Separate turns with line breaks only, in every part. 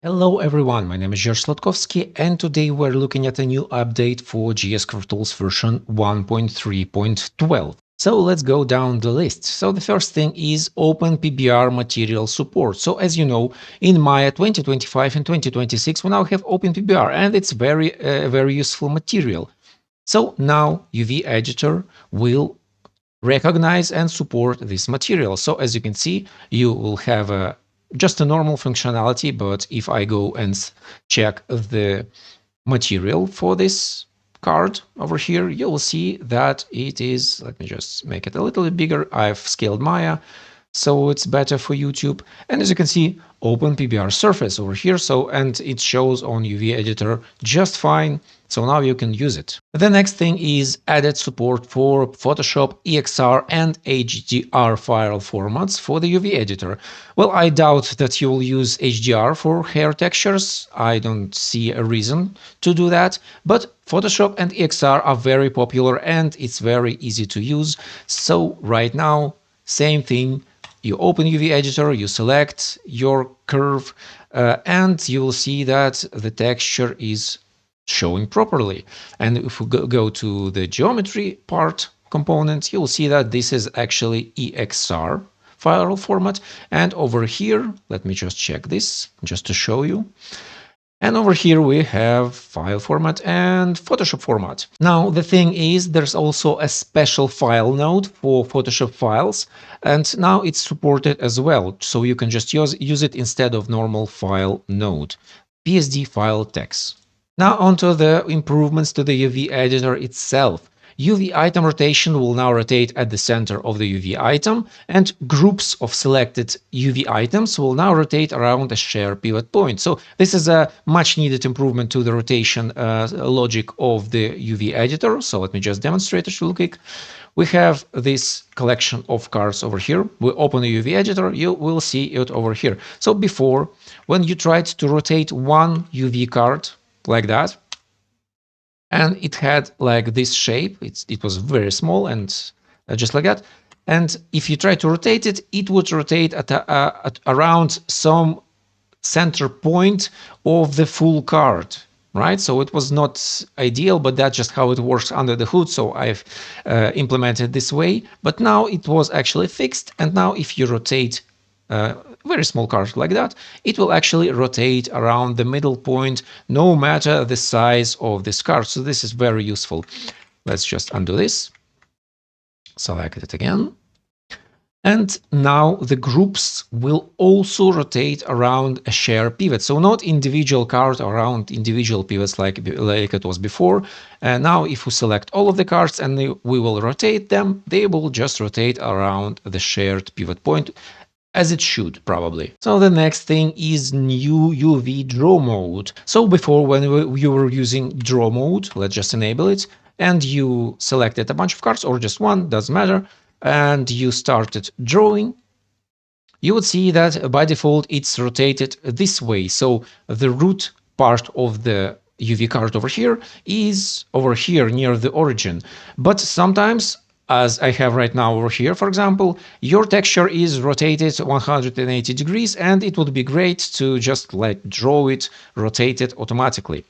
Hello everyone, my name is George Slatkovsky, and today we're looking at a new update for GS CurveTools version 1.3.12. So let's go down the list. So the first thing is OpenPBR material support. So as you know, in Maya 2025 and 2026 we now have OpenPBR, and it's very useful material. So now UV editor will recognize and support this material. So as you can see, you will have just a normal functionality, but if I go and check the material for this card over here, you will see that it is, let me just make it a little bit bigger. I've scaled Maya, so it's better for YouTube. And as you can see, OpenPBR surface over here. So, and it shows on UV editor just fine. So now you can use it. The next thing is added support for Photoshop, EXR and HDR file formats for the UV editor. Well, I doubt that you will use HDR for hair textures. I don't see a reason to do that, but Photoshop and EXR are very popular and it's very easy to use. So right now, same thing. You open UV editor, you select your curve, and you will see that the texture is showing properly. And if we go to the geometry part component, you'll see that this is actually EXR file format. And over here, let me just check this just to show you. And over here we have file format and Photoshop format. Now the thing is, there's also a special file node for Photoshop files, and now it's supported as well. So you can just use it instead of normal file node, psdFileTex. Now onto the improvements to the UV editor itself. UV item rotation will now rotate at the center of the UV item, and groups of selected UV items will now rotate around a shared pivot point. So this is a much needed improvement to the rotation logic of the UV editor. So let me just demonstrate it real quick. We have this collection of cards over here. We open the UV editor, you will see it over here. So before, when you tried to rotate one UV card like that, and it had like this shape. It was very small and just like that. And if you try to rotate it, it would rotate at around some center point of the full card, right? So it was not ideal, but that's just how it works under the hood. So I've implemented this way, but now it was actually fixed. And now if you rotate very small card like that, it will actually rotate around the middle point, no matter the size of this card. So this is very useful. Let's just undo this, select it again. And now the groups will also rotate around a shared pivot. So not individual cards around individual pivots like it was before. And now if we select all of the cards and we will rotate them, they will just rotate around the shared pivot point, as it should, probably. So the next thing is new UV draw mode. So before, when you were using draw mode, let's just enable it, and you selected a bunch of cards or just one, doesn't matter, and you started drawing, you would see that by default it's rotated this way. So the root part of the UV card over here is over here near the origin. But sometimes, as I have right now over here, for example, your texture is rotated 180 degrees, and it would be great to just like draw it, rotate it automatically.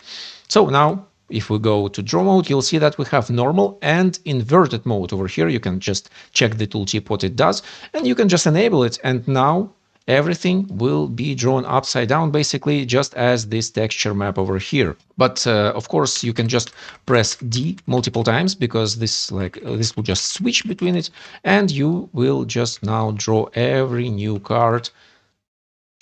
So now, if we go to draw mode, you'll see that we have normal and inverted mode over here. You can just check the tooltip what it does, and you can just enable it. And now everything will be drawn upside down, basically just as this texture map over here. But of course, you can just press D multiple times, because this will just switch between it, and you will just now draw every new card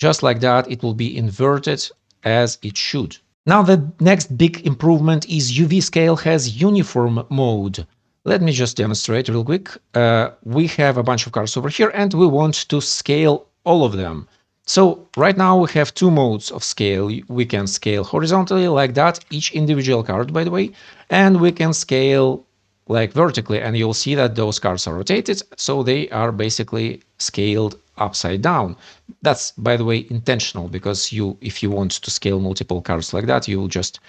just like that. It will be inverted as it should. Now the next big improvement is UV scale has uniform mode. Let me just demonstrate real quick. We have a bunch of cards over here, and we want to scale all of them. So right now we have two modes of scale. We can scale horizontally like that, each individual card, by the way, and we can scale like vertically, and you'll see that those cards are rotated, so they are basically scaled upside down. That's, by the way, intentional, because if you want to scale multiple cards like that, you will just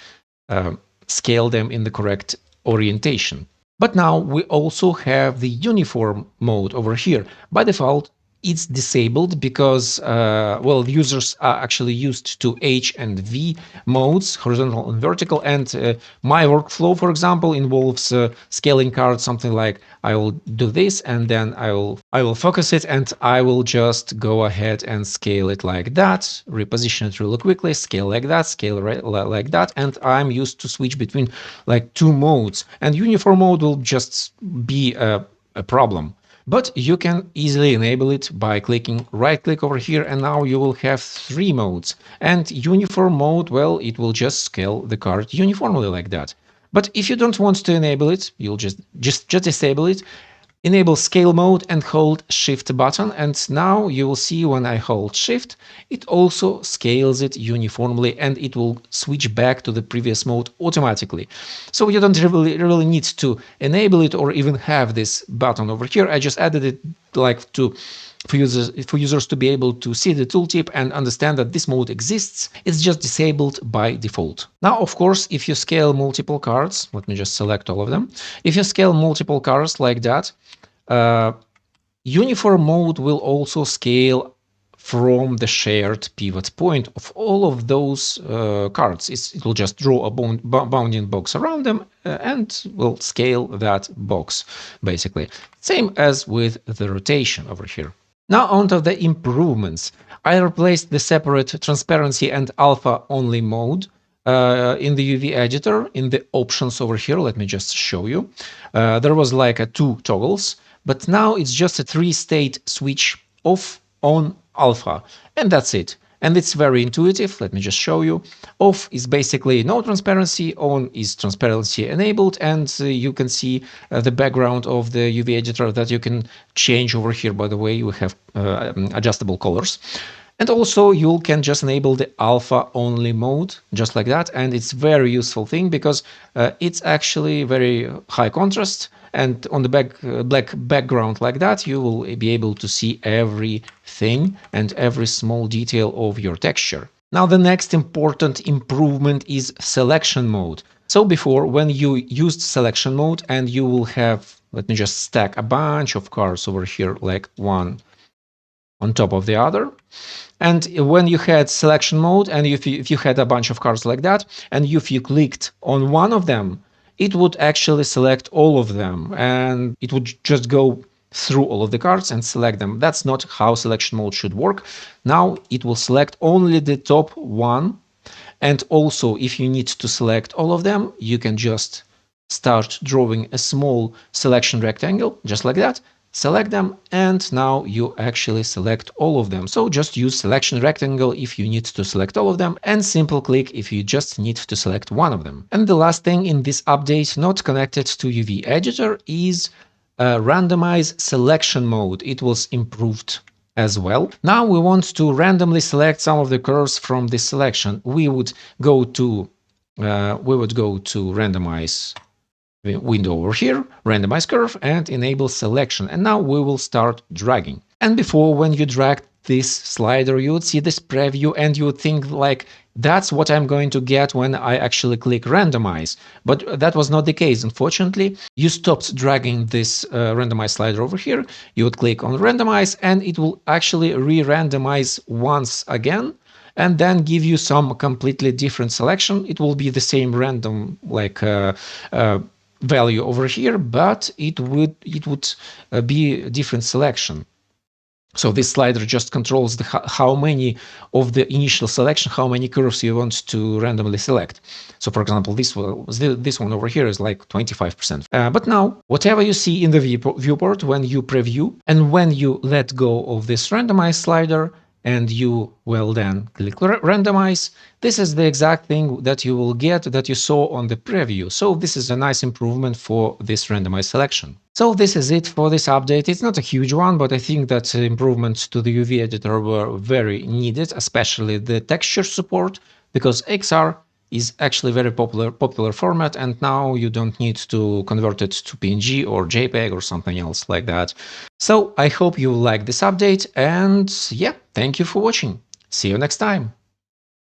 scale them in the correct orientation. But now we also have the uniform mode over here. By default, it's disabled because, well, users are actually used to H and V modes, horizontal and vertical. And my workflow, for example, involves scaling cards, something like I will do this, and then I will focus it, and I will just go ahead and scale it like that, reposition it really quickly, scale like that, scale like that, and I'm used to switch between like two modes. And uniform mode will just be a problem. But you can easily enable it by clicking right click over here, and now you will have three modes. And uniform mode, well, it will just scale the card uniformly like that. But if you don't want to enable it, you'll just disable it. Enable scale mode and hold shift button, and now you will see when I hold shift, it also scales it uniformly, and it will switch back to the previous mode automatically. So you don't really need to enable it or even have this button over here. I just added it like for users to be able to see the tooltip and understand that this mode exists. It's just disabled by default. Now, of course, if you scale multiple cards, let me just select all of them. If you scale multiple cards like that, uniform mode will also scale from the shared pivot point of all of those cards. It will just draw a bounding box around them and will scale that box, basically. Same as with the rotation over here. Now onto the improvements. I replaced the separate transparency and alpha only mode in the UV editor in the options over here. Let me just show you. There was like two toggles, but now it's just a three-state switch off, on, alpha, and that's it. And it's very intuitive. Let me just show you. Off is basically no transparency, on is transparency enabled, and you can see the background of the UV editor that you can change over here. By the way, you have adjustable colors. And also you can just enable the alpha only mode, just like that. And it's very useful thing because it's actually very high contrast. And on the black background like that, you will be able to see everything and every small detail of your texture. Now, the next important improvement is selection mode. So before, when you used selection mode and you will have, let me just stack a bunch of cards over here, like one on top of the other. And when you had selection mode and if you had a bunch of cards like that, and if you clicked on one of them, it would actually select all of them, and it would just go through all of the cards and select them. That's not how selection mode should work. Now it will select only the top one. And also, if you need to select all of them, you can just start drawing a small selection rectangle, just like that. Select them, and now you actually select all of them. So just use selection rectangle if you need to select all of them, and simple click if you just need to select one of them. And the last thing in this update not connected to UV editor is randomize selection mode. It was improved as well. Now we want to randomly select some of the curves from this selection. We would go to randomize window over here, randomize curve, and enable selection. And now we will start dragging. And before, when you drag this slider, you would see this preview and you would think like, that's what I'm going to get when I actually click randomize. But that was not the case. Unfortunately, you stopped dragging this randomize slider over here. You would click on randomize and it will actually re-randomize once again, and then give you some completely different selection. It will be the same random like value over here, but it would be a different selection. So this slider just controls how many of the initial selection, how many curves you want to randomly select. So for example, this one over here is like 25%. But now, whatever you see in the viewport when you preview and when you let go of this randomize slider, and you will then click randomize, this is the exact thing that you will get that you saw on the preview. So this is a nice improvement for this randomized selection. So this is it for this update. It's not a huge one, but I think that improvements to the UV editor were very needed, especially the texture support, because XR is actually very popular format, and now you don't need to convert it to PNG or JPEG or something else like that. So I hope you like this update, and yeah, thank you for watching. See you next time.